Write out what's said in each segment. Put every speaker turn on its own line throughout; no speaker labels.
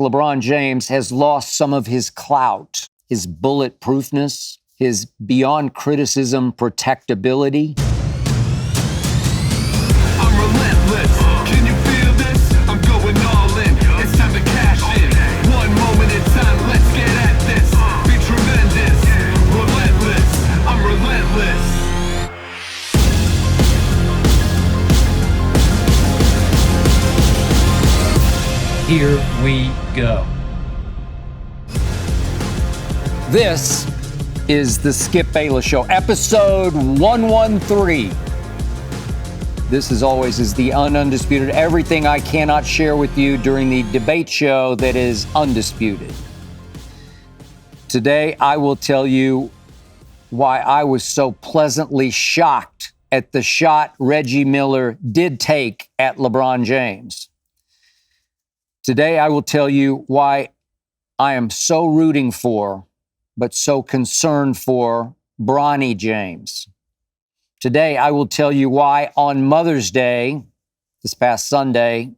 LeBron James has lost some of his clout, his bulletproofness, his beyond criticism protectability.
I'm relentless. Can you feel this? I'm going all in. It's time to cash in. One moment in time. Let's get at this. Be tremendous. Relentless. I'm relentless.
Here we go.
This is the Skip Bayless Show, episode 113. This, as always, is the Undisputed, everything I cannot share with you during the debate show that is Undisputed. Today, I will tell you why I was so pleasantly shocked at the shot Reggie Miller did take at LeBron James. Today, I will tell you why I am so rooting for, but so concerned for, Bronny James. Today, I will tell you why on Mother's Day, this past Sunday,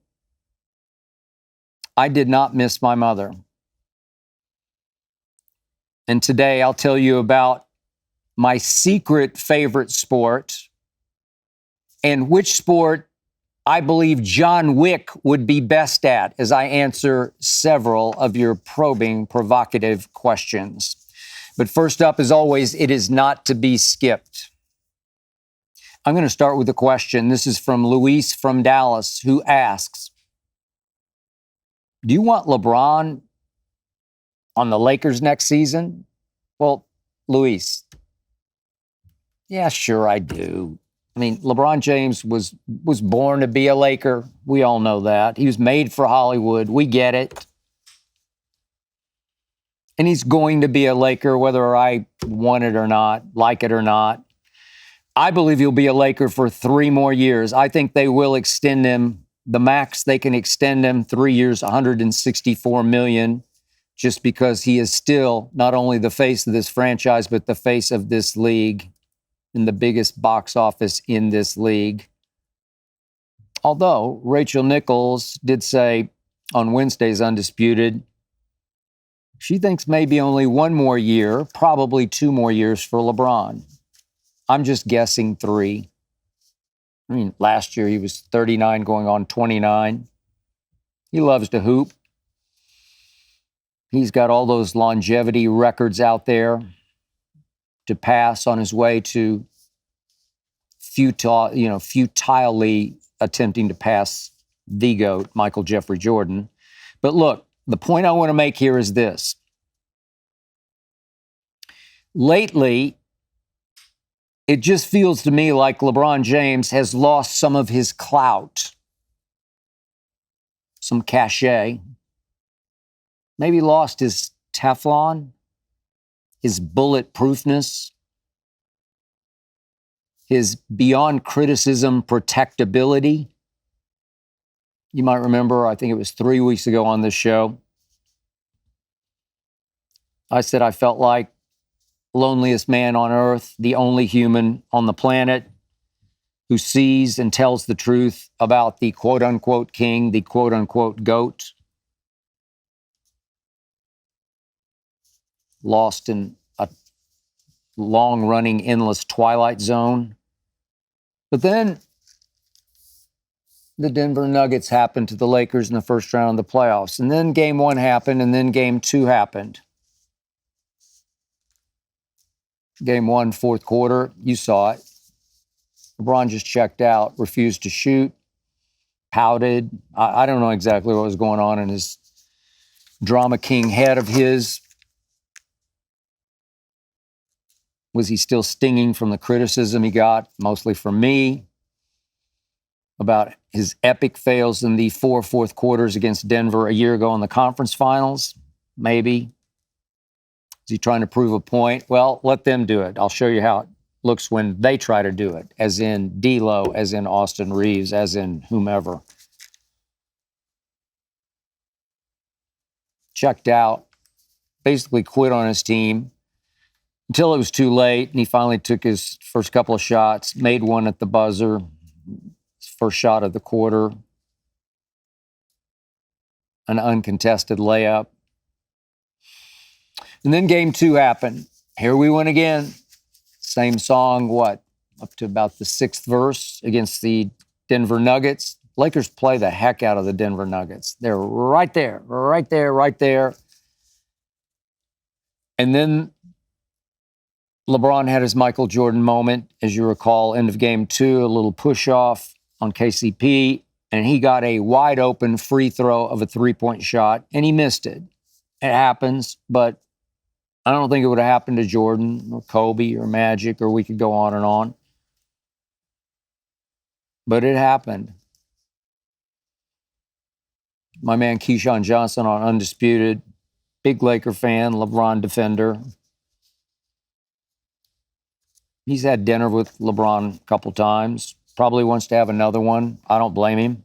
I did not miss my mother. And today, I'll tell you about my secret favorite sport and which sport I believe John Wick would be best at, as I answer several of your probing, provocative questions. But first up, as always, it is not to be skipped. I'm going to start with a question. This is from Luis from Dallas, who asks, do you want LeBron on the Lakers next season? Well, Luis, yeah, sure I do. I mean, LeBron James was born to be a Laker. We all know that. He was made for Hollywood. We get it. And he's going to be a Laker, whether I want it or not, like it or not. I believe he'll be a Laker for 3 more years. I think they will extend him. The max they can extend him, 3 years, $164 million, just because he is still not only the face of this franchise, but the face of this league and the biggest box office in this league. Although Rachel Nichols did say on Wednesday's Undisputed, she thinks maybe only 1 more year, probably 2 more years for LeBron. I'm just guessing 3. I mean, last year he was 39 going on 29. He loves to hoop. He's got all those longevity records out there to pass on his way to futilely attempting to pass the GOAT, Michael Jeffrey Jordan. But look, the point I want to make here is this. Lately, it just feels to me like LeBron James has lost some of his clout, some cachet, maybe lost his Teflon, his bulletproofness, his beyond criticism protectability. You might remember, I think it was 3 weeks ago on this show, I said I felt like loneliest man on earth, the only human on the planet who sees and tells the truth about the quote-unquote king, the quote-unquote GOAT, lost in a long-running, endless twilight zone. But then the Denver Nuggets happened to the Lakers in the first round of the playoffs. And then game 1 happened, and then game 2 happened. Game 1, fourth quarter, you saw it. LeBron just checked out, refused to shoot, pouted. I don't know exactly what was going on in his drama king head of his. Was he still stinging from the criticism he got, mostly from me, about his epic fails in the 4 fourth quarters against Denver a year ago in the conference finals? Maybe. Is he trying to prove a point? Well, let them do it. I'll show you how it looks when they try to do it, as in D'Lo, as in Austin Reeves, as in whomever. Checked out, basically quit on his team until it was too late, and he finally took his first couple of shots, made one at the buzzer, his first shot of the quarter. an uncontested layup. And then game 2 happened. Here we went again. Same song, up to about the 6th verse against the Denver Nuggets. Lakers play the heck out of the Denver Nuggets. They're right there, right there, right there. And then LeBron had his Michael Jordan moment, as you recall, end of game 2, a little push-off on KCP, and he got a wide-open free throw of a three-point shot, and he missed it. It happens, but I don't think it would have happened to Jordan or Kobe or Magic, or we could go on and on. But it happened. My man Keyshawn Johnson on Undisputed, big Laker fan, LeBron defender. He's had dinner with LeBron a couple times. Probably wants to have another one. I don't blame him.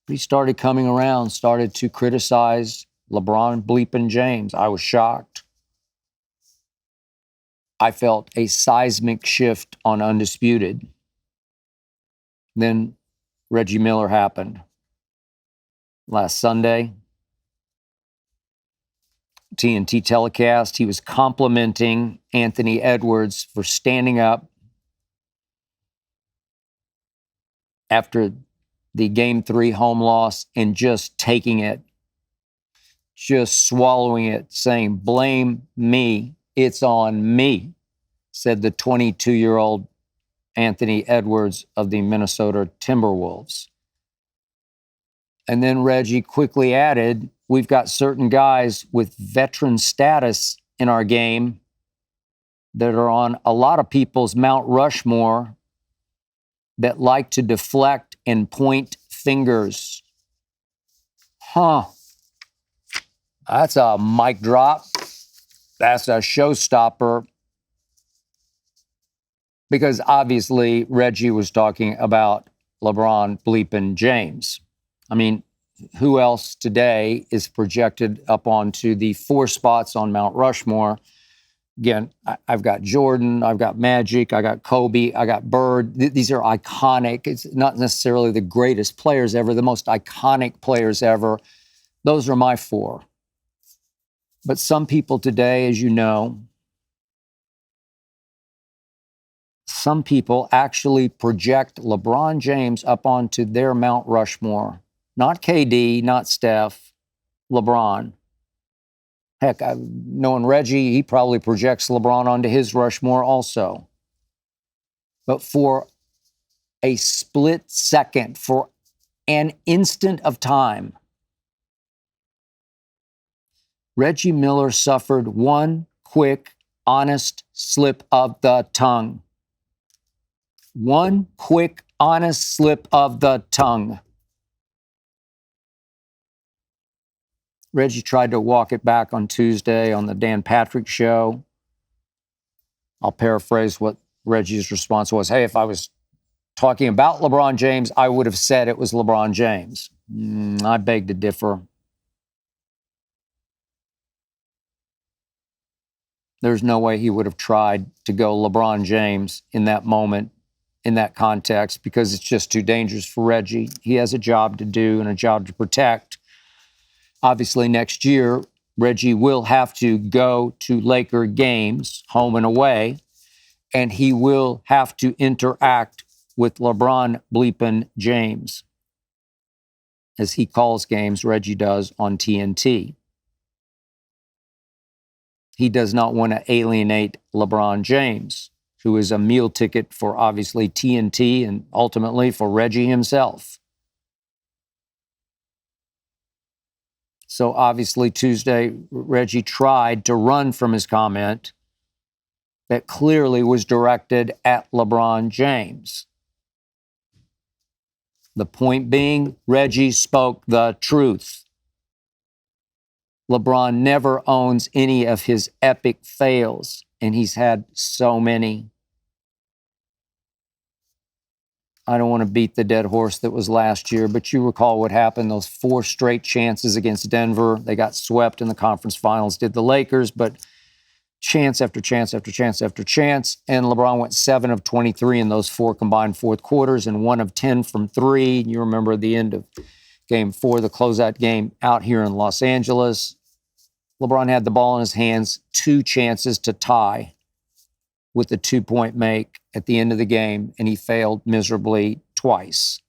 But he started coming around, started to criticize LeBron bleeping James. I was shocked. I felt a seismic shift on Undisputed. Then Reggie Miller happened last Sunday. TNT telecast, he was complimenting Anthony Edwards for standing up after the Game 3 home loss and just taking it, just swallowing it, saying, "Blame me, it's on me," said the 22-year-old Anthony Edwards of the Minnesota Timberwolves. And then Reggie quickly added, "We've got certain guys with veteran status in our game that are on a lot of people's Mount Rushmore that like to deflect and point fingers." That's a mic drop. That's a showstopper. Because obviously Reggie was talking about LeBron bleeping James. I mean, who else today is projected up onto the 4 spots on Mount Rushmore? Again, I've got Jordan, I've got Magic, I got Kobe, I got Bird. These are iconic. It's not necessarily the greatest players ever, the most iconic players ever. Those are my 4. But some people today, as you know, some people actually project LeBron James up onto their Mount Rushmore. Not KD, not Steph, LeBron. Heck, knowing Reggie, he probably projects LeBron onto his Rushmore also. But for a split second, for an instant of time, Reggie Miller suffered one quick, honest slip of the tongue. One quick, honest slip of the tongue. Reggie tried to walk it back on Tuesday on the Dan Patrick Show. I'll paraphrase what Reggie's response was. "Hey, if I was talking about LeBron James, I would have said it was LeBron James." I beg to differ. There's no way he would have tried to go LeBron James in that moment, in that context, because it's just too dangerous for Reggie. He has a job to do and a job to protect. Obviously, next year, Reggie will have to go to Laker games, home and away, and he will have to interact with LeBron bleeping James, as he calls games, Reggie does on TNT. He does not want to alienate LeBron James, who is a meal ticket for obviously TNT and ultimately for Reggie himself. So obviously Tuesday, Reggie tried to run from his comment that clearly was directed at LeBron James. The point being, Reggie spoke the truth. LeBron never owns any of his epic fails, and he's had so many. I don't want to beat the dead horse that was last year, but you recall what happened, those 4 straight chances against Denver. They got swept in the conference finals, did the Lakers, but chance after chance after chance after chance, and LeBron went 7 of 23 in those 4 combined fourth quarters and 1 of 10 from 3. You remember the end of Game 4, the closeout game out here in Los Angeles. LeBron had the ball in his hands, 2 chances to tie with the 2-point make at the end of the game, and he failed miserably twice.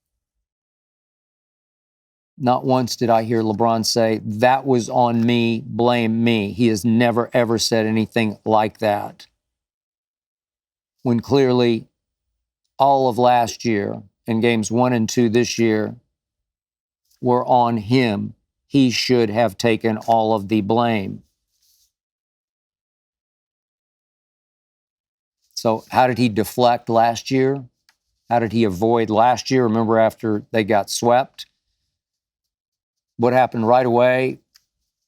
Not once did I hear LeBron say, "That was on me, blame me." He has never, ever said anything like that. When clearly all of last year and games 1 and 2 this year were on him. He should have taken all of the blame. So how did he deflect last year? How did he avoid last year? Remember after they got swept? What happened right away?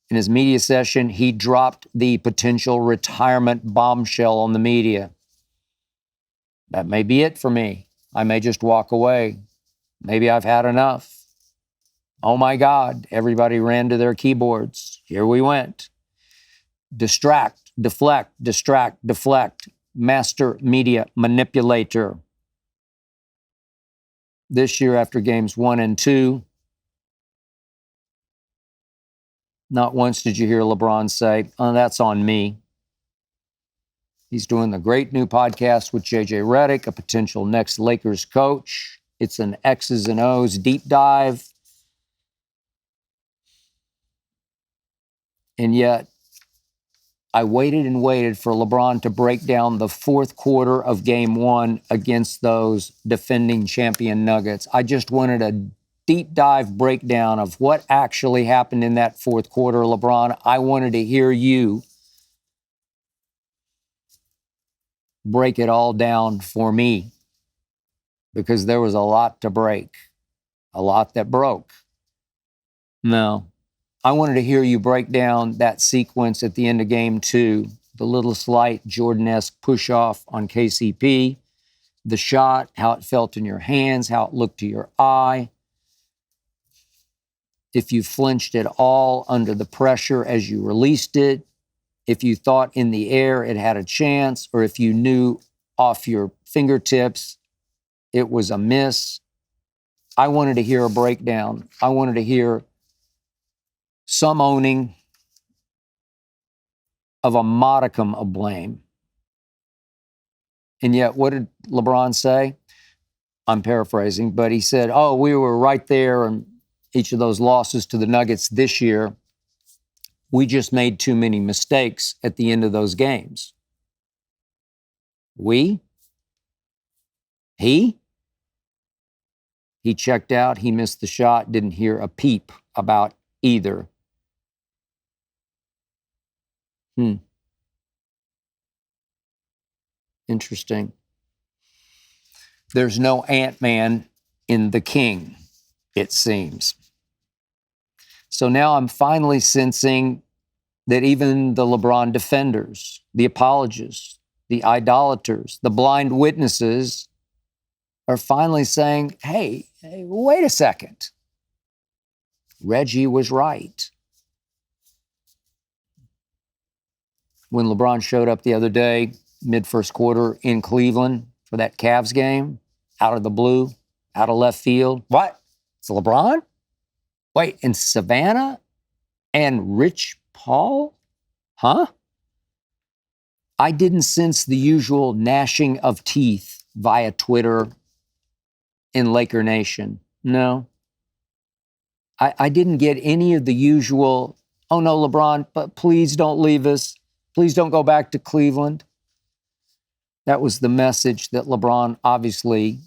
In his media session, he dropped the potential retirement bombshell on the media. That may be it for me. I may just walk away. Maybe I've had enough. Oh my God, everybody ran to their keyboards. Here we went. Distract, deflect, distract, deflect. Master media manipulator. This year after games 1 and 2, not once did you hear LeBron say, "Oh, that's on me." He's doing the great new podcast with JJ Redick, a potential next Lakers coach. It's an X's and O's deep dive. And yet, I waited and waited for LeBron to break down the 4th quarter of game 1 against those defending champion Nuggets. I just wanted a deep dive breakdown of what actually happened in that 4th quarter, LeBron. I wanted to hear you break it all down for me, because there was a lot to break, a lot that broke. No. I wanted to hear you break down that sequence at the end of game 2, the little slight Jordan-esque push-off on KCP, the shot, how it felt in your hands, how it looked to your eye, if you flinched at all under the pressure as you released it, if you thought in the air it had a chance, or if you knew off your fingertips it was a miss. I wanted to hear a breakdown. I wanted to hear some owning of a modicum of blame. And yet, what did LeBron say? I'm paraphrasing, but he said, "Oh, we were right there in each of those losses to the Nuggets this year. We just made too many mistakes at the end of those games." We? He? He checked out, he missed the shot, didn't hear a peep about either. Interesting. There's no Ant-Man in The King, it seems. So now I'm finally sensing that even the LeBron defenders, the apologists, the idolaters, the blind witnesses are finally saying, hey, wait a second. Reggie was right. When LeBron showed up the other day, mid-first quarter in Cleveland for that Cavs game, out of the blue, out of left field. What? It's LeBron? Wait, in Savannah? And Rich Paul? Huh? I didn't sense the usual gnashing of teeth via Twitter in Laker Nation. No. I didn't get any of the usual, "Oh no, LeBron, but please don't leave us. Please don't go back to Cleveland." That was the message that LeBron obviously,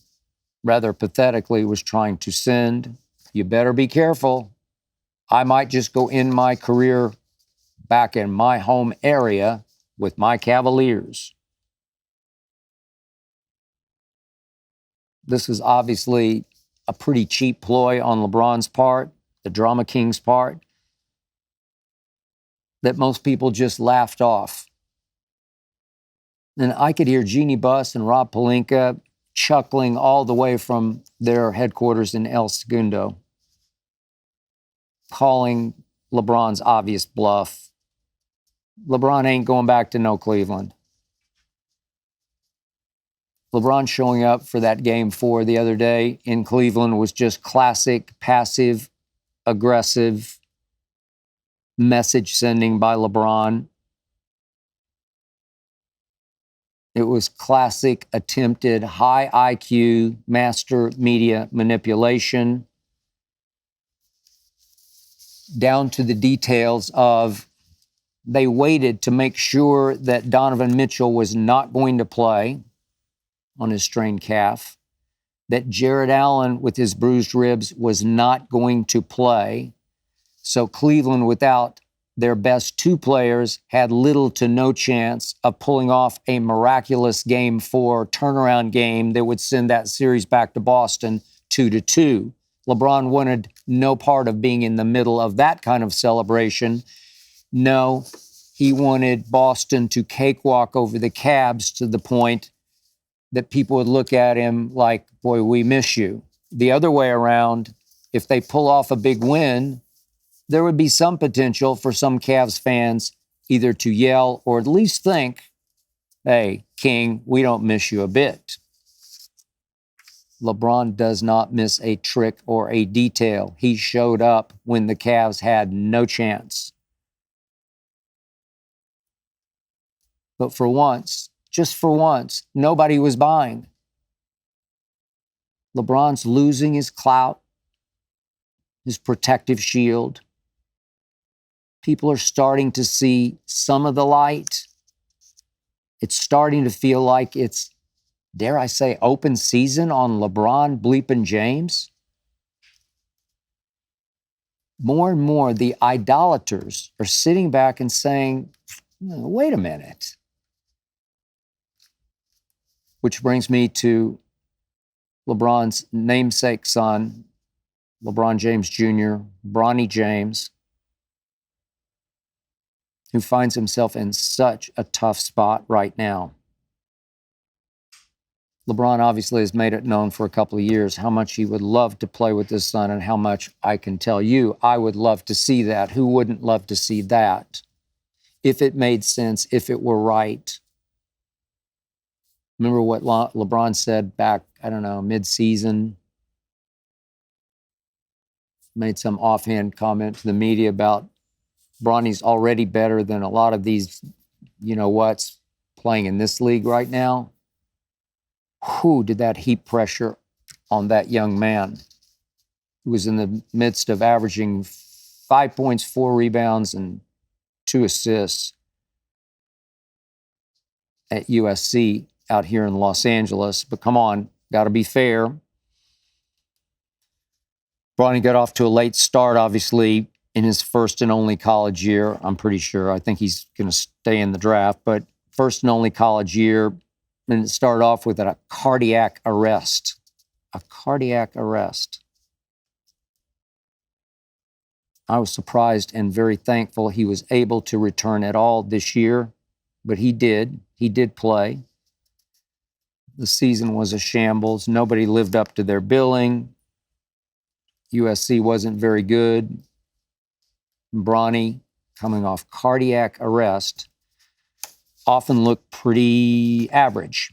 rather pathetically, was trying to send. You better be careful. I might just go end my career back in my home area with my Cavaliers. This is obviously a pretty cheap ploy on LeBron's part, the Drama King's part, that most people just laughed off. And I could hear Jeannie Buss and Rob Pelinka chuckling all the way from their headquarters in El Segundo, calling LeBron's obvious bluff. LeBron ain't going back to no Cleveland. LeBron showing up for that game 4 the other day in Cleveland was just classic passive aggressive message sending by LeBron. It was classic attempted high IQ master media manipulation, down to the details of they waited to make sure that Donovan Mitchell was not going to play on his strained calf, that Jared Allen with his bruised ribs was not going to play. So Cleveland, without their best two players, had little to no chance of pulling off a miraculous Game 4 turnaround game that would send that series back to Boston 2-2. LeBron wanted no part of being in the middle of that kind of celebration. No, he wanted Boston to cakewalk over the Cavs to the point that people would look at him like, boy, we miss you. The other way around, if they pull off a big win, there would be some potential for some Cavs fans either to yell or at least think, hey, King, we don't miss you a bit. LeBron does not miss a trick or a detail. He showed up when the Cavs had no chance. But for once, just for once, nobody was buying. LeBron's losing his clout, his protective shield. People are starting to see some of the light. It's starting to feel like it's, dare I say, open season on LeBron bleeping James. More and more, the idolaters are sitting back and saying, wait a minute. Which brings me to LeBron's namesake son, LeBron James Jr., Bronny James, who finds himself in such a tough spot right now. LeBron obviously has made it known for a couple of years how much he would love to play with his son and how much I can tell you I would love to see that. Who wouldn't love to see that? If it made sense, if it were right. Remember what LeBron said back, I don't know, mid-season? Made some offhand comment to the media about Bronny's already better than a lot of these, you-know-whats playing in this league right now. Whew, did that heap pressure on that young man who was in the midst of averaging 5 points, 4 rebounds, and 2 assists at USC out here in Los Angeles. But come on, got to be fair. Bronny got off to a late start, obviously, in his first and only college year. I'm pretty sure. I think he's going to stay in the draft, but first and only college year. And it started off with a cardiac arrest. A cardiac arrest. I was surprised and very thankful he was able to return at all this year, but he did. He did play. The season was a shambles. Nobody lived up to their billing. USC wasn't very good. Bronny, coming off cardiac arrest, often looked pretty average.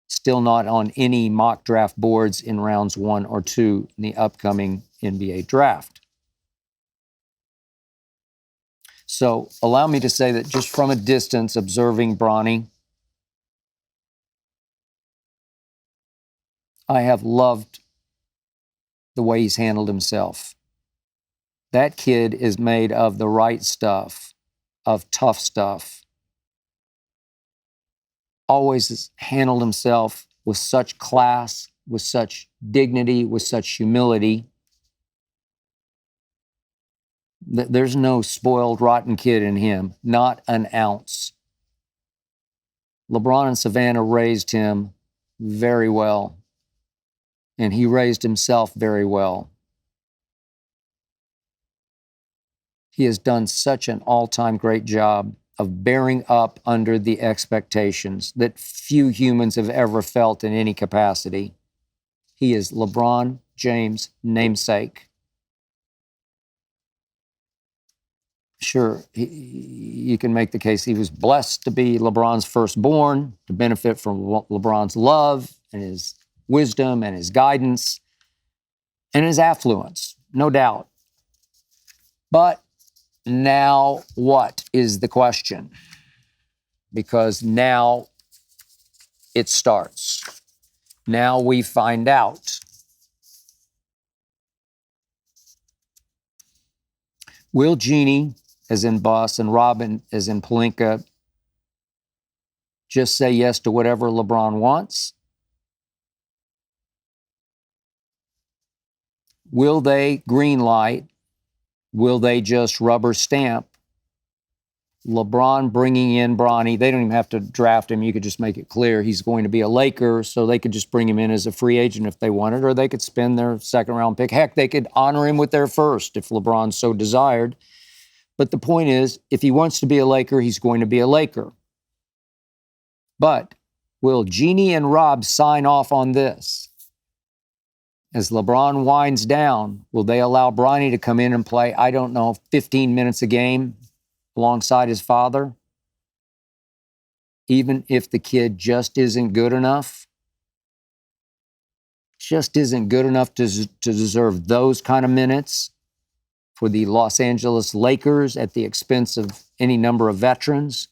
Still not on any mock draft boards in rounds 1 or 2 in the upcoming NBA draft. So allow me to say that just from a distance, observing Bronny, I have loved the way he's handled himself. That kid is made of the right stuff, of tough stuff. Always has handled himself with such class, with such dignity, with such humility. There's no spoiled, rotten kid in him, not an ounce. LeBron and Savannah raised him very well, and he raised himself very well. He has done such an all-time great job of bearing up under the expectations that few humans have ever felt in any capacity. He is LeBron James' namesake. Sure, you can make the case he was blessed to be LeBron's firstborn, to benefit from LeBron's love and his wisdom and his guidance. and his affluence, no doubt. But now what is the question? Because now it starts. Now we find out. Will Jeannie, as in boss, and Robin, as in Pelinka, just say yes to whatever LeBron wants? Will they green light? Will they just rubber stamp LeBron bringing in Bronny? They don't even have to draft him. You could just make it clear he's going to be a Laker, so they could just bring him in as a free agent if they wanted, or they could spend their second-round pick. Heck, they could honor him with their first if LeBron so desired. But the point is, if he wants to be a Laker, he's going to be a Laker. But will Jeannie and Rob sign off on this? As LeBron winds down, will they allow Bronny to come in and play, 15 minutes a game alongside his father? Even if the kid just isn't good enough? Just isn't good enough to deserve those kind of minutes for the Los Angeles Lakers at the expense of any number of veterans?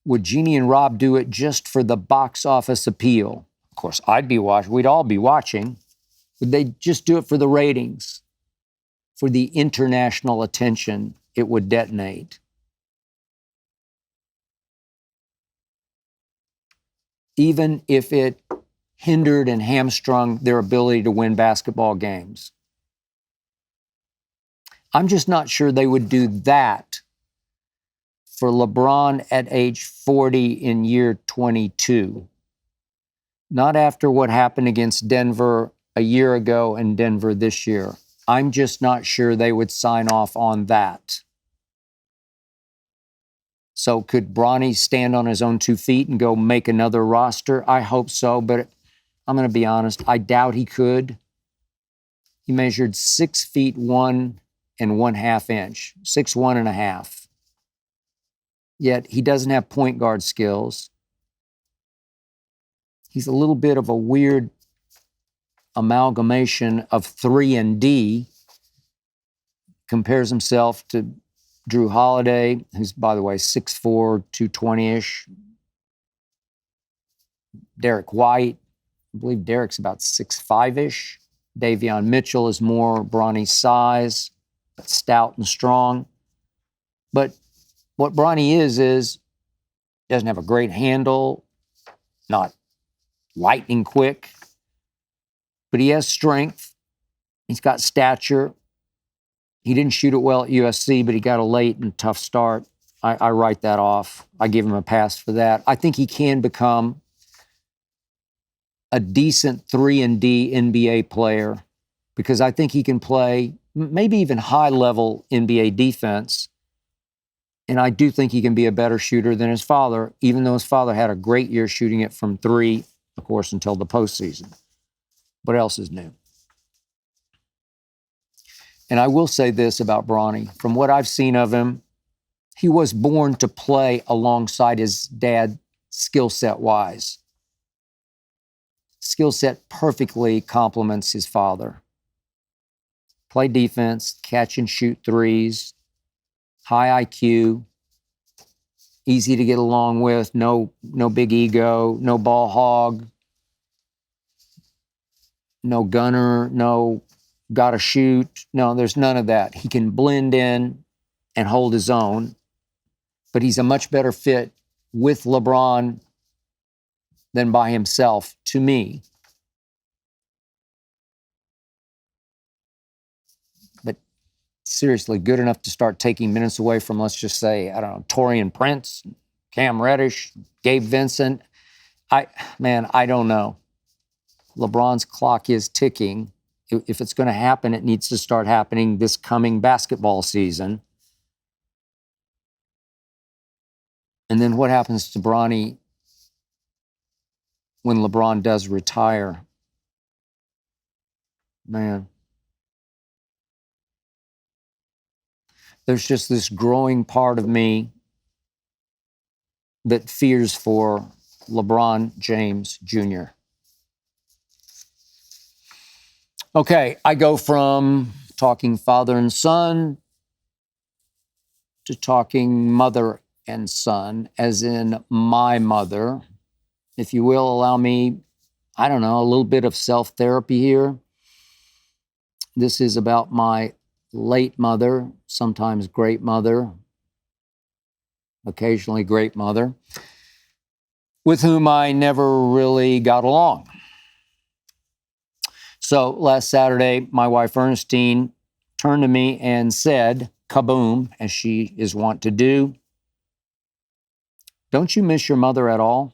Would Jeannie and Rob do it just for the box office appeal? Of course, I'd be watching. We'd all be watching. Would they just do it for the ratings, for the international attention it would detonate? Even if it hindered and hamstrung their ability to win basketball games. I'm just not sure they would do that for LeBron at age 40 in year 22. Not after what happened against Denver a year ago and Denver this year. I'm just not sure they would sign off on that. So could Bronny stand on his own 2 feet and go make another roster? I hope so, but I'm going to be honest, I doubt he could. He measured 6 feet 1 1/2 inch, 6'1" and a half. Yet he doesn't have point guard skills. He's a little bit of a weird amalgamation of 3 and D. Compares himself to Drew Holiday, who's, by the way, 6'4", 220-ish. Derek White, I believe Derek's about 6'5"-ish. Davion Mitchell is more Bronny's size, but stout and strong. But what Bronny is doesn't have a great handle, not lightning quick, but he has strength. He's got stature. He didn't shoot it well at USC, but he got a late and tough start. I write that off. I give him a pass for that. I think he can become a decent 3 and D NBA player because I think he can play maybe even high-level NBA defense. And I do think he can be a better shooter than his father, even though his father had a great year shooting it from 3, of course, until the postseason. What else is new? And I will say this about Bronny. From what I've seen of him, he was born to play alongside his dad skill set-wise. Skill set perfectly complements his father. Play defense, catch and shoot threes, high IQ, easy to get along with, no big ego, no ball hog, no gunner, no gotta shoot. No, there's none of that. He can blend in and hold his own, but he's a much better fit with LeBron than by himself, to me. But seriously, good enough to start taking minutes away from, let's just say, Taurean Prince, Cam Reddish, Gabe Vincent. I don't know. LeBron's clock is ticking. If it's going to happen, it needs to start happening this coming basketball season. And then what happens to Bronny when LeBron does retire? Man. There's just this growing part of me that fears for LeBron James Jr. Okay, I go from talking father and son to talking mother and son, as in my mother. If you will, allow me, I don't know, a little bit of self-therapy here. This is about my late mother, sometimes great mother, occasionally great mother, with whom I never really got along. So last Saturday, my wife Ernestine turned to me and said, kaboom, as she is wont to do, "Don't you miss your mother at all?"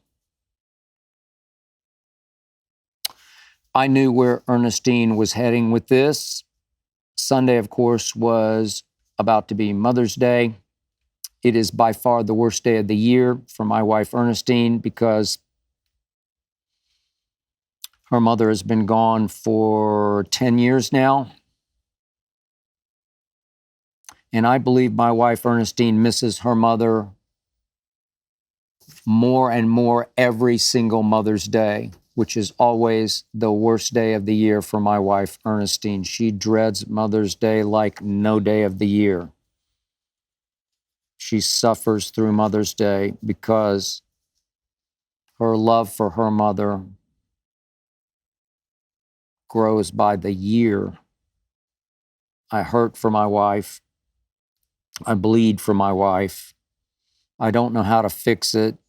I knew where Ernestine was heading with this. Sunday, of course, was about to be Mother's Day. It is by far the worst day of the year for my wife Ernestine because her mother has been gone for 10 years now. And I believe my wife Ernestine misses her mother more and more every single Mother's Day, which is always the worst day of the year for my wife Ernestine. She dreads Mother's Day like no day of the year. She suffers through Mother's Day because her love for her mother grows by the year. I hurt for my wife. I bleed for my wife. I don't know how to fix it.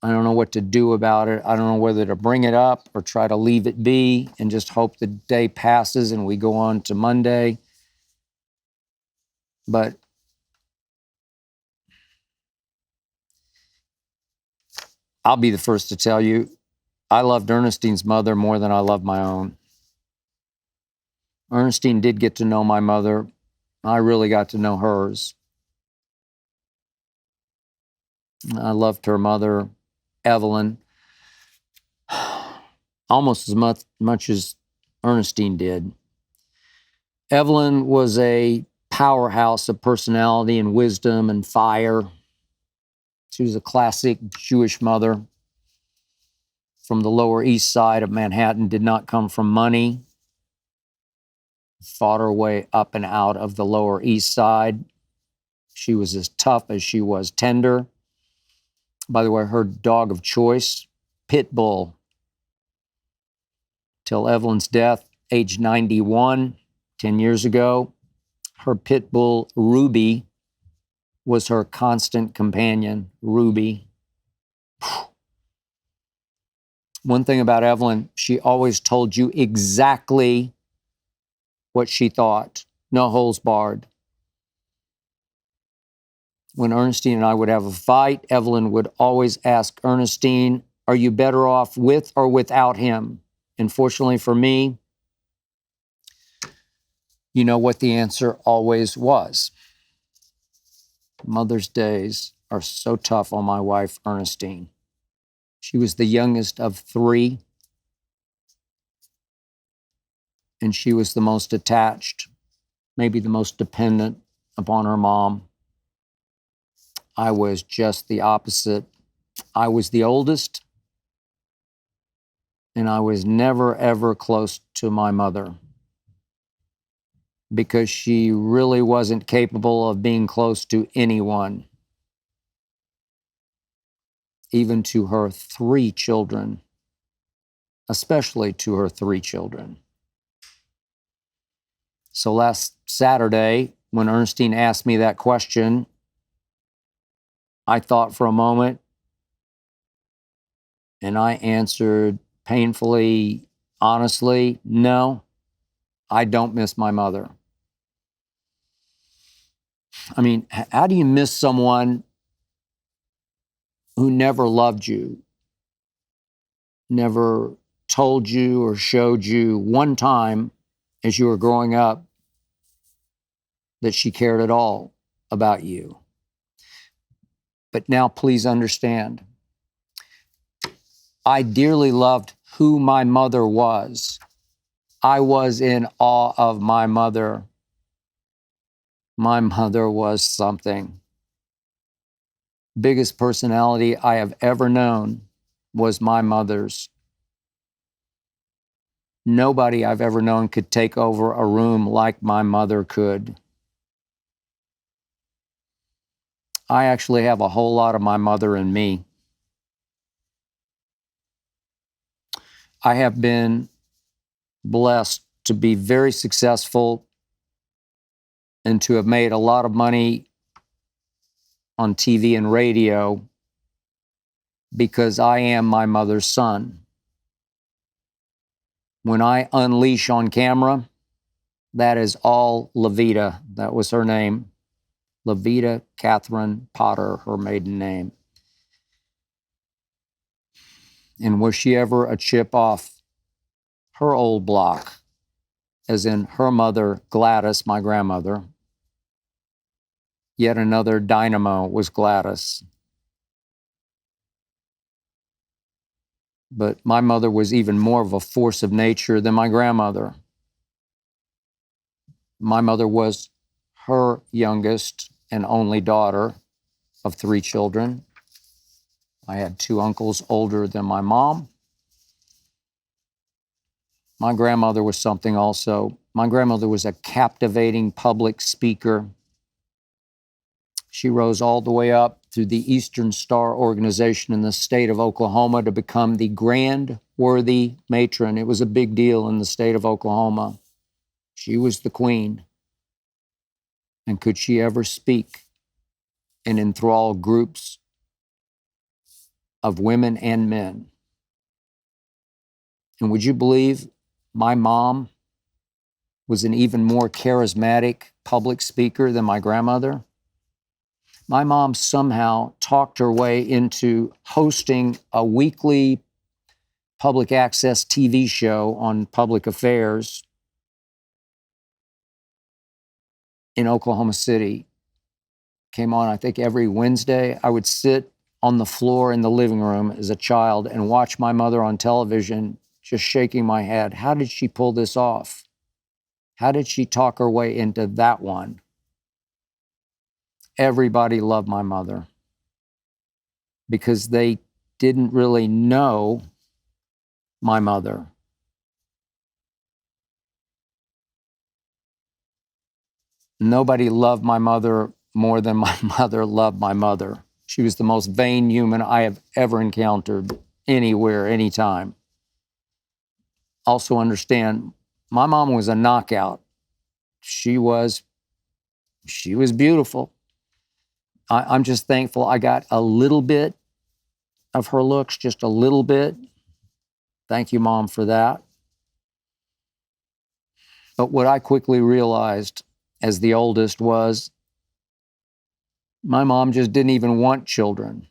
I don't know what to do about it. I don't know whether to bring it up or try to leave it be and just hope the day passes and we go on to Monday. But I'll be the first to tell you, I loved Ernestine's mother more than I loved my own. Ernestine did get to know my mother. I really got to know hers. I loved her mother, Evelyn, almost as much as Ernestine did. Evelyn was a powerhouse of personality and wisdom and fire. She was a classic Jewish mother from the Lower East Side of Manhattan, did not come from money, fought her way up and out of the Lower East Side. She was as tough as she was tender. By the way, her dog of choice, Pit Bull, till Evelyn's death, age 91, 10 years ago. Her Pit Bull, Ruby, was her constant companion, Ruby. One thing about Evelyn, she always told you exactly what she thought, no holes barred. When Ernestine and I would have a fight, Evelyn would always ask Ernestine, "Are you better off with or without him?" And fortunately for me, you know what the answer always was. Mother's Days are so tough on my wife, Ernestine. She was the youngest of three, and she was the most attached, maybe the most dependent upon her mom. I was just the opposite. I was the oldest, and I was never, ever close to my mother because she really wasn't capable of being close to anyone, even to her three children, especially to her three children. So last Saturday, when Ernestine asked me that question, I thought for a moment, and I answered painfully, honestly, no, I don't miss my mother. I mean, how do you miss someone who never loved you, never told you or showed you one time as you were growing up that she cared at all about you? But now please understand, I dearly loved who my mother was. I was in awe of my mother. My mother was something. Biggest personality I have ever known was my mother's. Nobody I've ever known could take over a room like my mother could. I actually have a whole lot of my mother in me. I have been blessed to be very successful and to have made a lot of money on TV and radio because I am my mother's son. When I unleash on camera, that is all Levita. That was her name. Levita Catherine Potter, her maiden name. And was she ever a chip off her old block, as in her mother, Gladys, my grandmother? Yet another dynamo was Gladys. But my mother was even more of a force of nature than my grandmother. My mother was her youngest and only daughter of 3 children. I had 2 uncles older than my mom. My grandmother was something also. My grandmother was a captivating public speaker. She rose all the way up through the Eastern Star organization in the state of Oklahoma to become the Grand Worthy Matron. It was a big deal in the state of Oklahoma. She was the queen. And could she ever speak and enthrall groups of women and men? And would you believe my mom was an even more charismatic public speaker than my grandmother? My mom somehow talked her way into hosting a weekly public access TV show on public affairs in Oklahoma City. Came on, I think, every Wednesday. I would sit on the floor in the living room as a child and watch my mother on television, just shaking my head. How did she pull this off? How did she talk her way into that one? Everybody loved my mother because they didn't really know my mother. Nobody loved my mother more than my mother loved my mother. She was the most vain human I have ever encountered anywhere, anytime. Also understand, my mom was a knockout. She was beautiful. I'm just thankful I got a little bit of her looks, just a little bit. Thank you, Mom, for that. But what I quickly realized as the oldest was my mom just didn't even want children.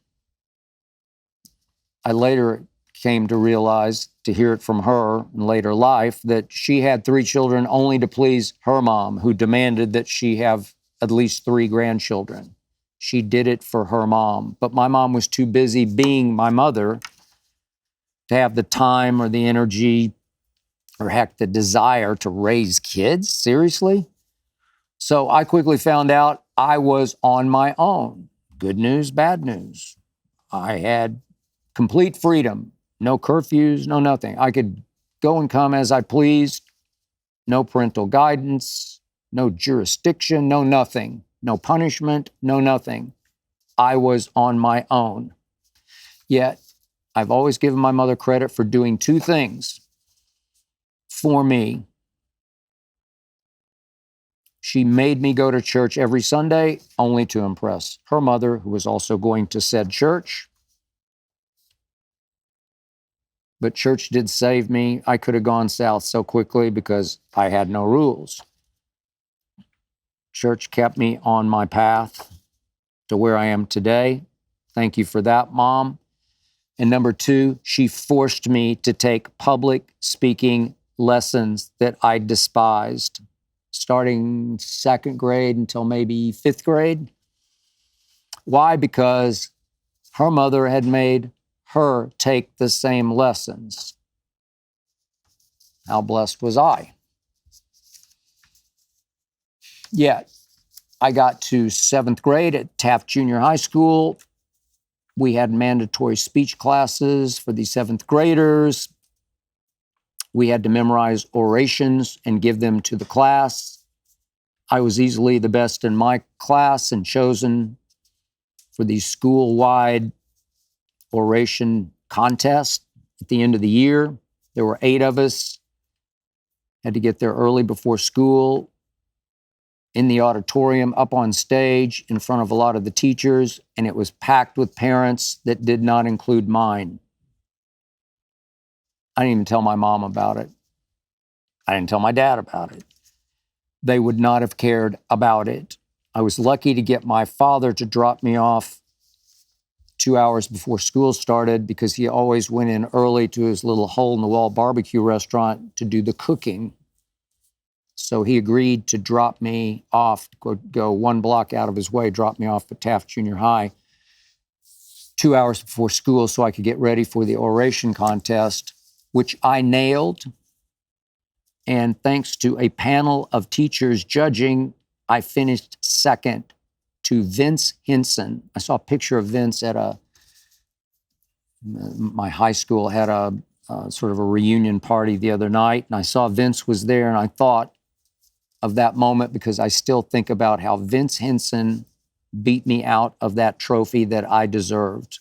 I later came to realize, to hear it from her in later life, that she had 3 children only to please her mom, who demanded that she have at least 3 grandchildren. She did it for her mom. But my mom was too busy being my mother to have the time or the energy or heck, the desire to raise kids. Seriously? So I quickly found out I was on my own. Good news, bad news. I had complete freedom. No curfews, no nothing. I could go and come as I pleased. No parental guidance, no jurisdiction, no nothing. No punishment, no nothing. I was on my own. Yet, I've always given my mother credit for doing 2 things for me. She made me go to church every Sunday only to impress her mother, who was also going to said church. But church did save me. I could have gone south so quickly because I had no rules. Church kept me on my path to where I am today. Thank you for that, Mom. And number 2, she forced me to take public speaking lessons that I despised, starting 2nd grade until maybe 5th grade. Why? Because her mother had made her take the same lessons. How blessed was I? Yet, I got to 7th grade at Taft Junior High School. We had mandatory speech classes for the 7th graders. We had to memorize orations and give them to the class. I was easily the best in my class and chosen for the school-wide oration contest at the end of the year. There were 8 of us. Had to get there early before school, in the auditorium, up on stage, in front of a lot of the teachers, and it was packed with parents that did not include mine. I didn't even tell my mom about it. I didn't tell my dad about it. They would not have cared about it. I was lucky to get my father to drop me off 2 hours before school started because he always went in early to his little hole-in-the-wall barbecue restaurant to do the cooking. So he agreed to drop me off, go 1 block out of his way, drop me off at Taft Junior High 2 hours before school so I could get ready for the oration contest, which I nailed. And thanks to a panel of teachers judging, I finished second to Vince Henson. I saw a picture of Vince at my high school had a sort of a reunion party the other night, and I saw Vince was there, and I thought of that moment because I still think about how Vince Henson beat me out of that trophy that I deserved.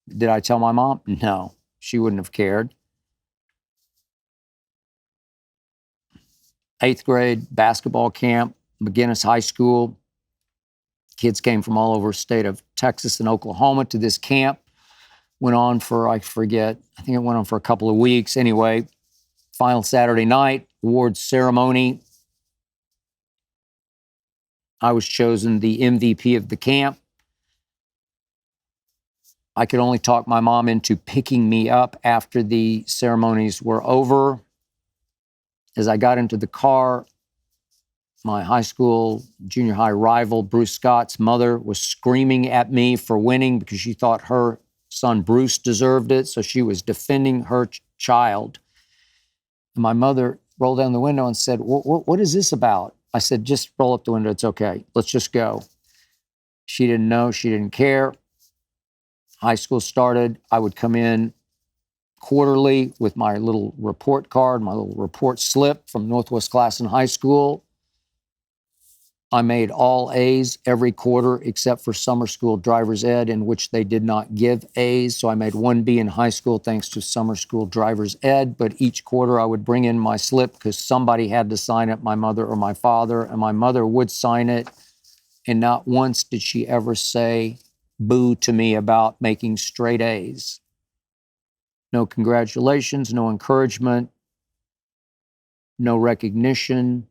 Did I tell my mom? No, she wouldn't have cared. 8th grade basketball camp, McGinnis High School. Kids came from all over the state of Texas and Oklahoma to this camp. Went on for, I think it went on for a couple of weeks. Anyway, final Saturday night, awards ceremony. I was chosen the MVP of the camp. I could only talk my mom into picking me up after the ceremonies were over. As I got into the car, my high school, junior high rival, Bruce Scott's mother, was screaming at me for winning because she thought her son Bruce deserved it, so she was defending her child. And my mother rolled down the window and said, what is this about? I said, just roll up the window, it's okay, let's just go. She didn't know, she didn't care. High school started, I would come in quarterly with my little report card, my little report slip from Northwest Class in high school. I made all A's every quarter except for summer school driver's ed, in which they did not give A's. So I made 1 B in high school thanks to summer school driver's ed. But each quarter I would bring in my slip because somebody had to sign it, my mother or my father, and my mother would sign it. And not once did she ever say boo to me about making straight A's. No congratulations, no encouragement, no recognition.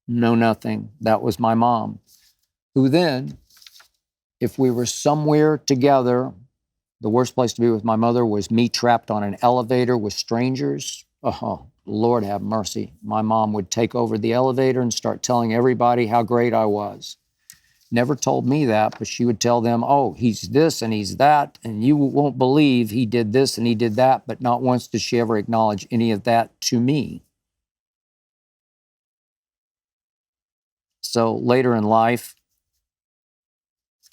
No, nothing. That was my mom, who then, if we were somewhere together, the worst place to be with my mother was me trapped on an elevator with strangers. Oh, Lord have mercy. My mom would take over the elevator and start telling everybody how great I was. Never told me that, but she would tell them, oh, he's this and he's that, and you won't believe he did this and he did that, but not once did she ever acknowledge any of that to me. So later in life,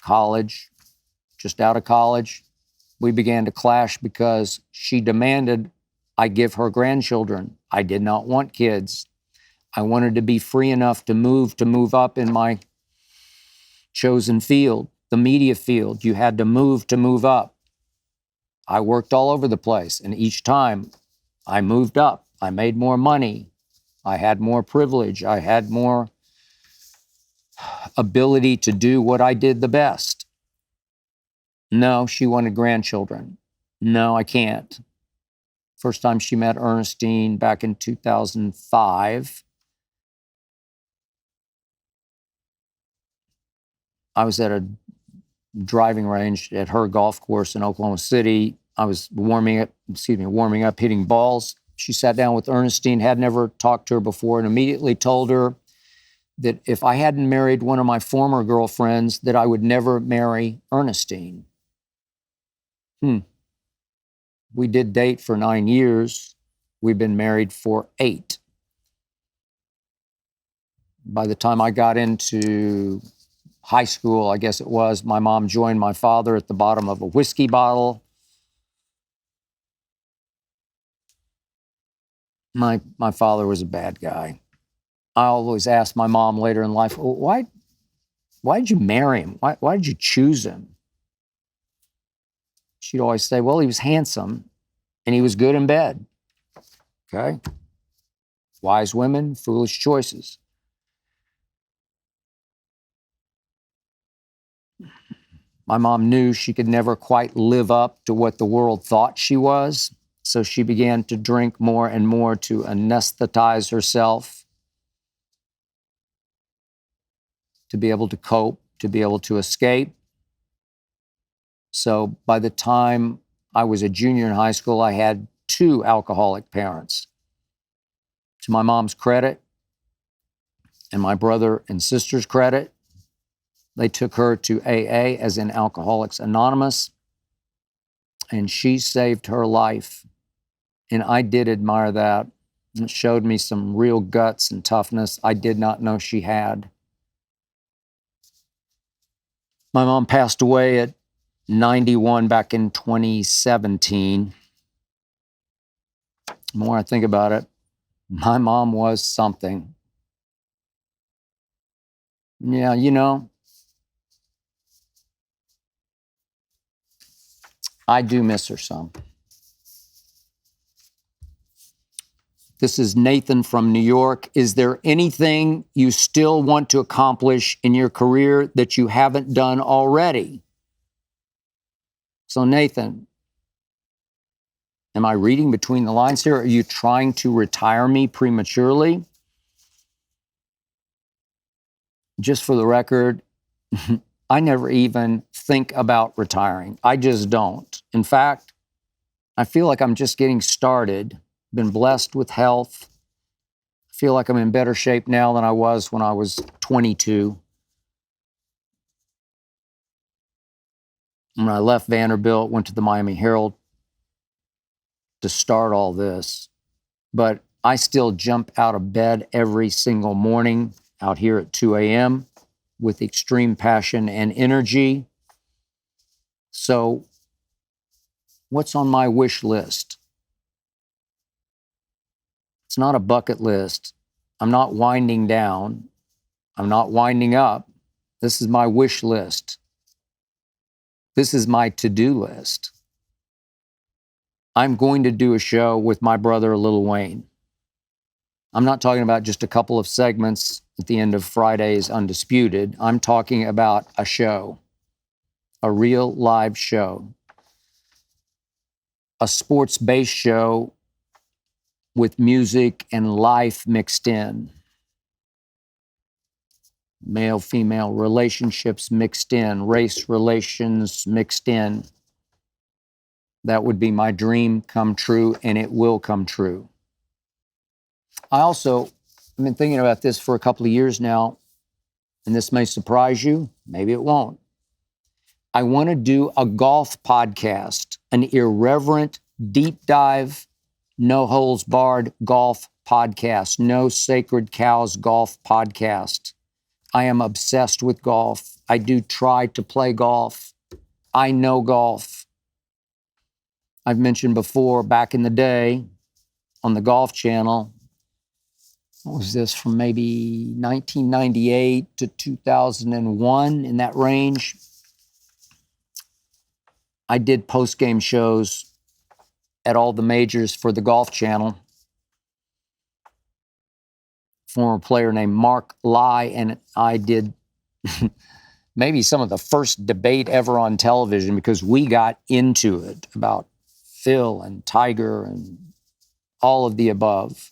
college, just out of college, we began to clash because she demanded I give her grandchildren. I did not want kids. I wanted to be free enough to move up in my chosen field, the media field. You had to move up. I worked all over the place, and each time I moved up, I made more money. I had more privilege. I had more ability to do what I did the best. No, she wanted grandchildren. No, I can't. First time she met Ernestine back in 2005. I was at a driving range at her golf course in Oklahoma City. I was warming up, hitting balls. She sat down with Ernestine, had never talked to her before, and immediately told her that if I hadn't married one of my former girlfriends, that I would never marry Ernestine. We did date for 9 years. We've been married for 8. By the time I got into high school, I guess it was, my mom joined my father at the bottom of a whiskey bottle. My father was a bad guy. I always asked my mom later in life, well, why did you marry him? Why did you choose him? She'd always say, well, he was handsome and he was good in bed. Okay? Wise women, foolish choices. My mom knew she could never quite live up to what the world thought she was, so she began to drink more and more to anesthetize herself, to be able to cope, to be able to escape. So by the time I was a junior in high school, I had 2 alcoholic parents. To my mom's credit and my brother and sister's credit, they took her to AA, as in Alcoholics Anonymous, and she saved her life. And I did admire that. It showed me some real guts and toughness I did not know she had. My mom passed away at 91 back in 2017. The more I think about it, my mom was something. Yeah, I do miss her some. This is Nathan from New York. Is there anything you still want to accomplish in your career that you haven't done already? So Nathan, am I reading between the lines here? Are you trying to retire me prematurely? Just for the record, I never even think about retiring. I just don't. In fact, I feel like I'm just getting started. Been blessed with health. I feel like I'm in better shape now than I was when I was 22. When I left Vanderbilt, went to the Miami Herald to start all this. But I still jump out of bed every single morning out here at 2 a.m. with extreme passion and energy. So, what's on my wish list? It's not a bucket list. I'm not winding down. I'm not winding up. This is my wish list. This is my to-do list. I'm going to do a show with my brother, Lil Wayne. I'm not talking about just a couple of segments at the end of Friday's Undisputed. I'm talking about a show, a real live show, a sports-based show with music and life mixed in. Male-female relationships mixed in, race relations mixed in. That would be my dream come true, and it will come true. I've been thinking about this for a couple of years now, and this may surprise you, maybe it won't. I want to do a golf podcast, an irreverent, deep dive, no holes barred golf podcast, no sacred cows golf podcast. I am obsessed with golf. I do try to play golf. I know golf. I've mentioned before, back in the day on the Golf Channel, what was this, from maybe 1998 to 2001, in that range, I did post-game shows at all the majors for the Golf Channel. Former player named Mark Lai and I did maybe some of the first debate ever on television, because we got into it about Phil and Tiger and all of the above.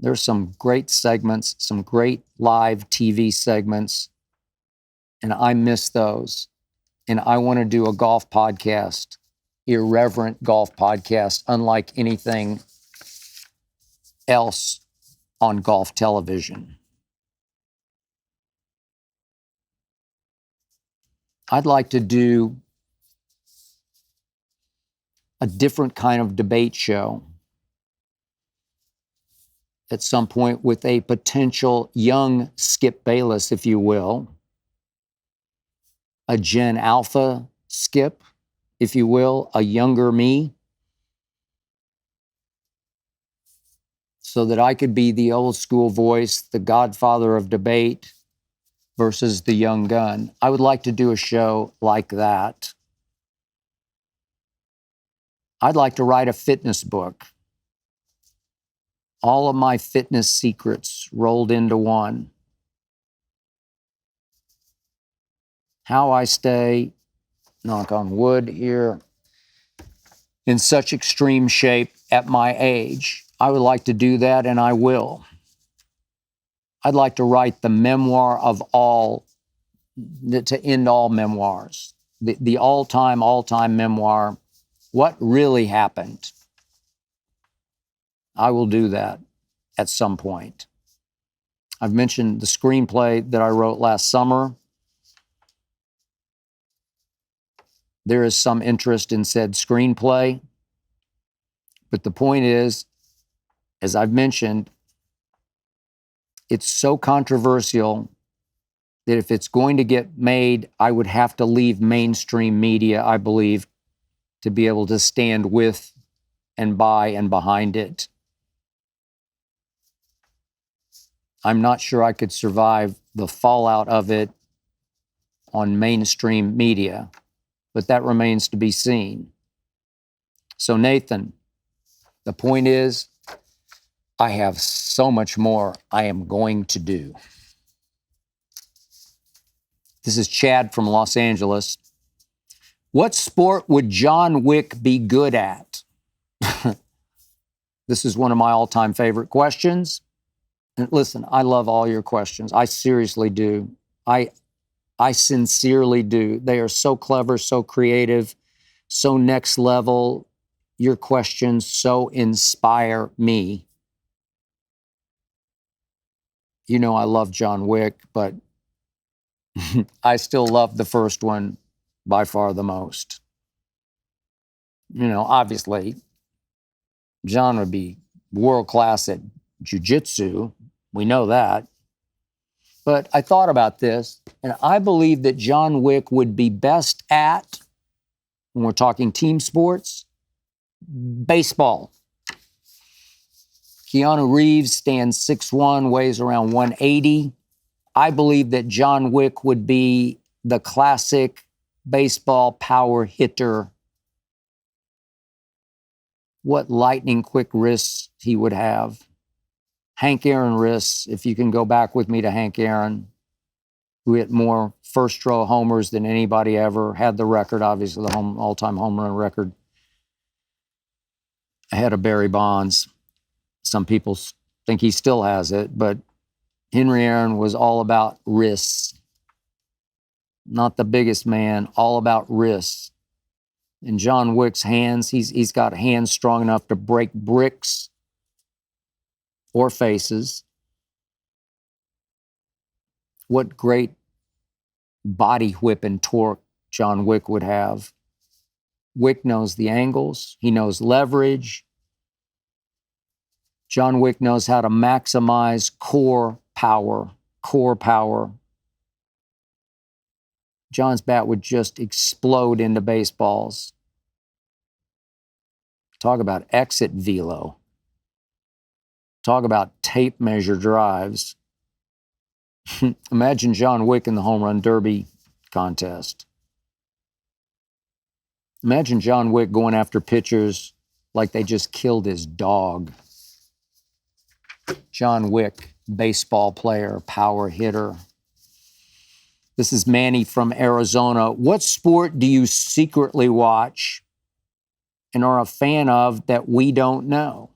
There's some great segments, some great live TV segments, and I miss those. And I want to do a golf podcast, irreverent golf podcast, unlike anything else on golf television. I'd like to do a different kind of debate show at some point with a potential young Skip Bayless, if you will, a Gen Alpha Skip, if you will, a younger me. so that I could be the old school voice, the godfather of debate versus the young gun. I would like to do a show like that. I'd like to write a fitness book. All of my fitness secrets rolled into one. How I stay, knock on wood here, in such extreme shape at my age. I would like to do that, and I will. I'd like to write the memoir of all, to end all memoirs, the all-time memoir, what really happened. I will do that at some point. I've mentioned the screenplay that I wrote last summer. There is some interest in said screenplay. But the point is, as I've mentioned, it's so controversial that if it's going to get made, I would have to leave mainstream media, I believe, to be able to stand with and by and behind it. I'm not sure I could survive the fallout of it on mainstream media, but that remains to be seen. So, Nathan, the point is, I have so much more I am going to do. This is Chad from Los Angeles. What sport would John Wick be good at? This is one of my all-time favorite questions. And listen, I love all your questions. I seriously do. I sincerely do. They are so clever, so creative, so next level. Your questions so inspire me. You know I love John Wick, but I still love the first one by far the most. You know, obviously, John would be world-class at jiu-jitsu. We know that. But I thought about this, and I believe that John Wick would be best at, when we're talking team sports, baseball. Keanu Reeves stands 6'1", weighs around 180. I believe that John Wick would be the classic baseball power hitter. What lightning quick wrists he would have. Hank Aaron wrists, if you can go back with me to Hank Aaron, who hit more first-row homers than anybody ever, had the record, obviously, the all-time home run record, ahead of Barry Bonds. Some people think he still has it, but Henry Aaron was all about wrists. Not the biggest man, all about wrists. In John Wick's hands, he's got hands strong enough to break bricks or faces. What great body whip and torque John Wick would have. Wick knows the angles. He knows leverage. John Wick knows how to maximize core power. John's bat would just explode into baseballs. Talk about exit velo. Talk about tape measure drives. Imagine John Wick in the home run derby contest. Imagine John Wick going after pitchers like they just killed his dog. John Wick, baseball player, power hitter. This is Manny from Arizona. What sport do you secretly watch and are a fan of that we don't know?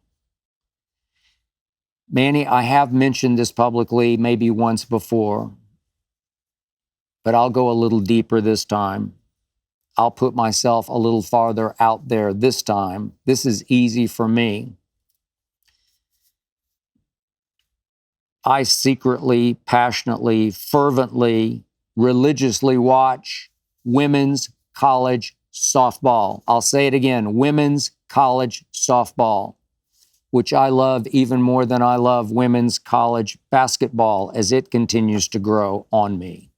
Manny, I have mentioned this publicly maybe once before, but I'll go a little deeper this time. I'll put myself a little farther out there this time. This is easy for me. I secretly, passionately, fervently, religiously watch women's college softball. I'll say it again, women's college softball, which I love even more than I love women's college basketball as it continues to grow on me.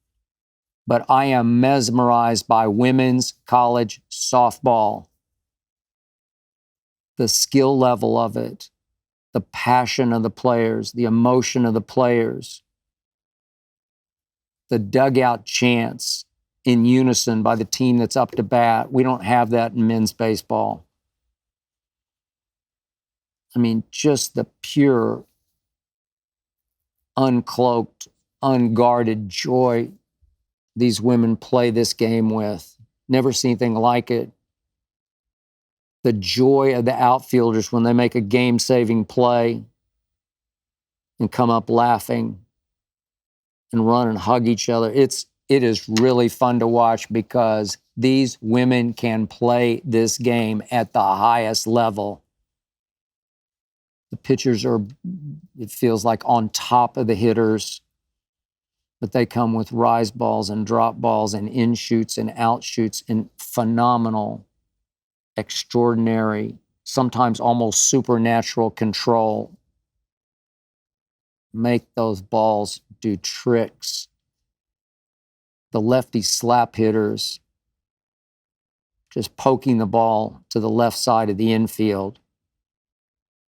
But I am mesmerized by women's college softball. The skill level of it, the passion of the players, the emotion of the players, the dugout chants in unison by the team that's up to bat. We don't have that in men's baseball. I mean, just the pure, uncloaked, unguarded joy these women play this game with. Never seen anything like it. The joy of the outfielders when they make a game-saving play and come up laughing and run and hug each other. It is really fun to watch because these women can play this game at the highest level. The pitchers are, it feels like, on top of the hitters, but they come with rise balls and drop balls and in shoots and out shoots and phenomenal, extraordinary, sometimes almost supernatural control. Make those balls do tricks. The lefty slap hitters just poking the ball to the left side of the infield,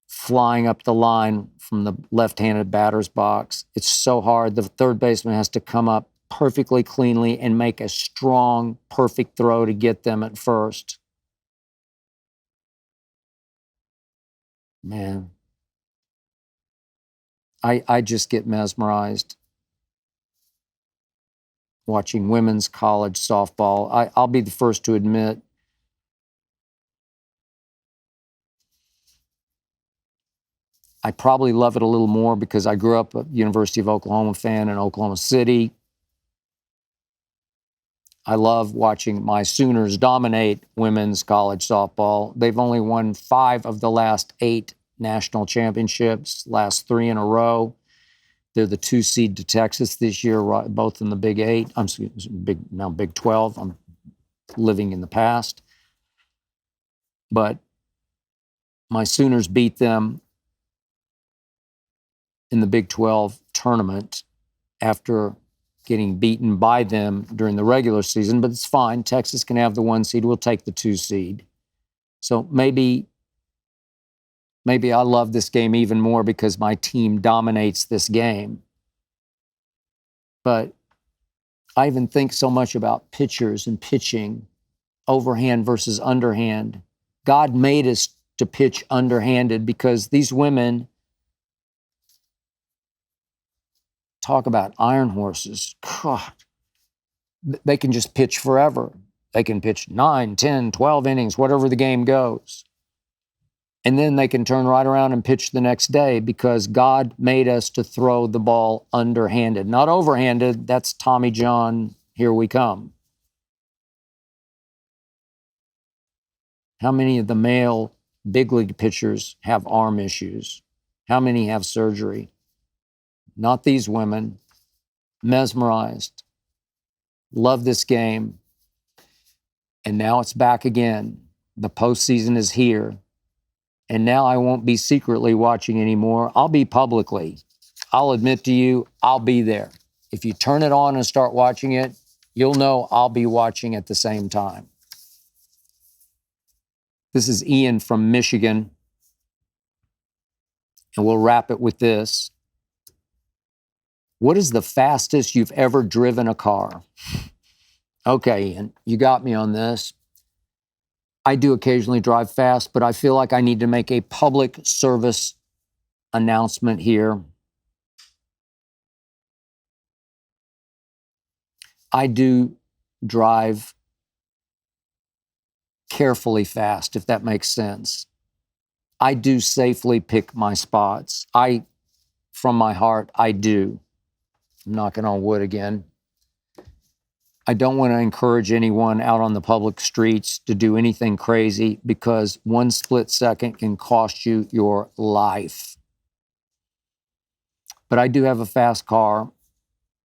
flying up the line from the left-handed batter's box. It's so hard. The third baseman has to come up perfectly cleanly and make a strong, perfect throw to get them at first. Man, I just get mesmerized watching women's college softball. I'll be the first to admit, I probably love it a little more because I grew up a University of Oklahoma fan in Oklahoma City. I love watching my Sooners dominate women's college softball. They've only won 5 of the last 8 national championships, last 3 in a row. They're the 2 seed to Texas this year, both in the Big 8. Now Big 12. I'm living in the past. But my Sooners beat them in the Big 12 tournament after getting beaten by them during the regular season, but it's fine. Texas can have the 1 seed. We'll take the 2 seed. So maybe I love this game even more because my team dominates this game. But I even think so much about pitchers and pitching, overhand versus underhand. God made us to pitch underhanded because these women, talk about iron horses. God, they can just pitch forever. They can pitch 9, 10, 12 innings, whatever the game goes. And then they can turn right around and pitch the next day because God made us to throw the ball underhanded. Not overhanded. That's Tommy John, here we come. How many of the male big league pitchers have arm issues? How many have surgery? Not these women. Mesmerized. Love this game. And now it's back again. The postseason is here. And now I won't be secretly watching anymore. I'll be publicly. I'll admit to you, I'll be there. If you turn it on and start watching it, you'll know I'll be watching at the same time. This is Ian from Michigan. And we'll wrap it with this. What is the fastest you've ever driven a car? Okay, Ian, you got me on this. I do occasionally drive fast, but I feel like I need to make a public service announcement here. I do drive carefully fast, if that makes sense. I do safely pick my spots. From my heart, I do. I'm knocking on wood again. I don't want to encourage anyone out on the public streets to do anything crazy because 1 split second can cost you your life. But I do have a fast car.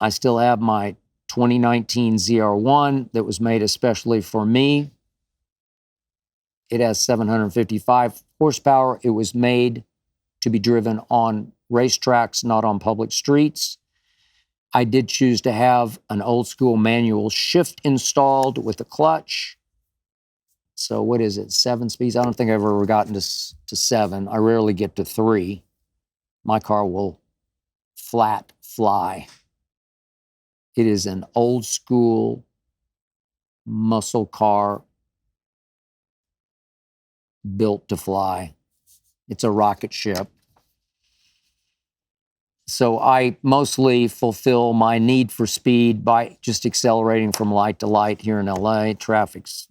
I still have my 2019 ZR1 that was made especially for me. It has 755 horsepower. It was made to be driven on racetracks, not on public streets. I did choose to have an old school manual shift installed with a clutch. So what is it, 7 speeds? I don't think I've ever gotten to 7. I rarely get to 3. My car will flat fly. It is an old school muscle car built to fly. It's a rocket ship. So I mostly fulfill my need for speed by just accelerating from light to light here in LA. Traffic's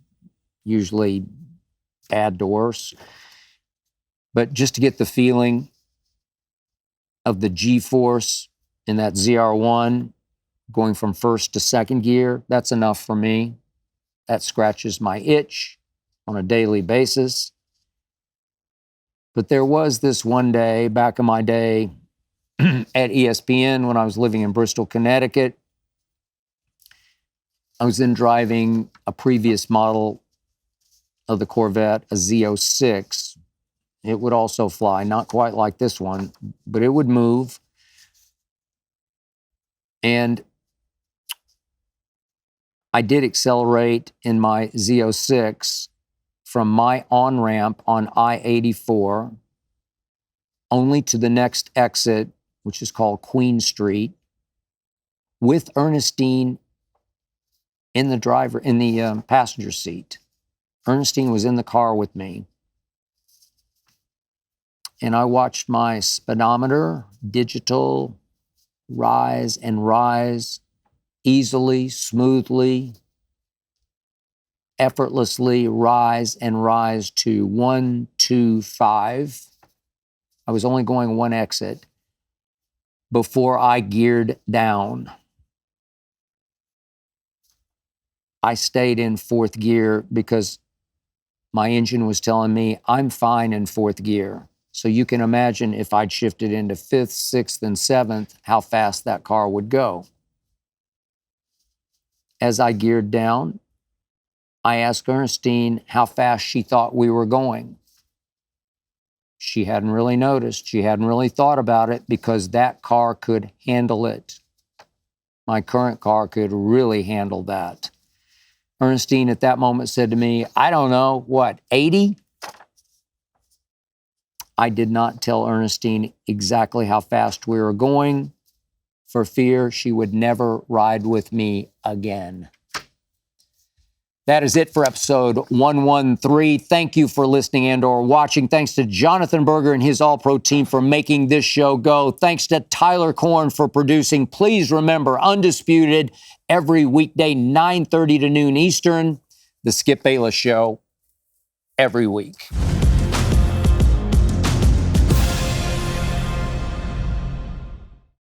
usually bad to worse. But just to get the feeling of the G-force in that ZR1 going from first to second gear, that's enough for me. That scratches my itch on a daily basis. But there was this one day back in my day at ESPN when I was living in Bristol, Connecticut. I was then driving a previous model of the Corvette, a Z06. It would also fly, not quite like this one, but it would move. And I did accelerate in my Z06 from my on-ramp on I-84 only to the next exit, which is called Queen Street, with Ernestine in the passenger seat. Ernestine was in the car with me. And I watched my speedometer, digital, rise and rise easily, smoothly, effortlessly rise and rise to 125. I was only going one exit before I geared down. I stayed in fourth gear because my engine was telling me I'm fine in fourth gear. So you can imagine if I'd shifted into fifth, sixth, and seventh, how fast that car would go. As I geared down, I asked Ernestine how fast she thought we were going. She hadn't really noticed. She hadn't really thought about it because that car could handle it. My current car could really handle that. Ernestine at that moment said to me, I don't know, what, 80? I did not tell Ernestine exactly how fast we were going for fear she would never ride with me again. That is it for episode 113. Thank you for listening and or watching. Thanks to Jonathan Berger and his All-Pro team for making this show go. Thanks to Tyler Korn for producing. Please remember, Undisputed, every weekday, 9:30 to noon Eastern. The Skip Bayless Show, every week.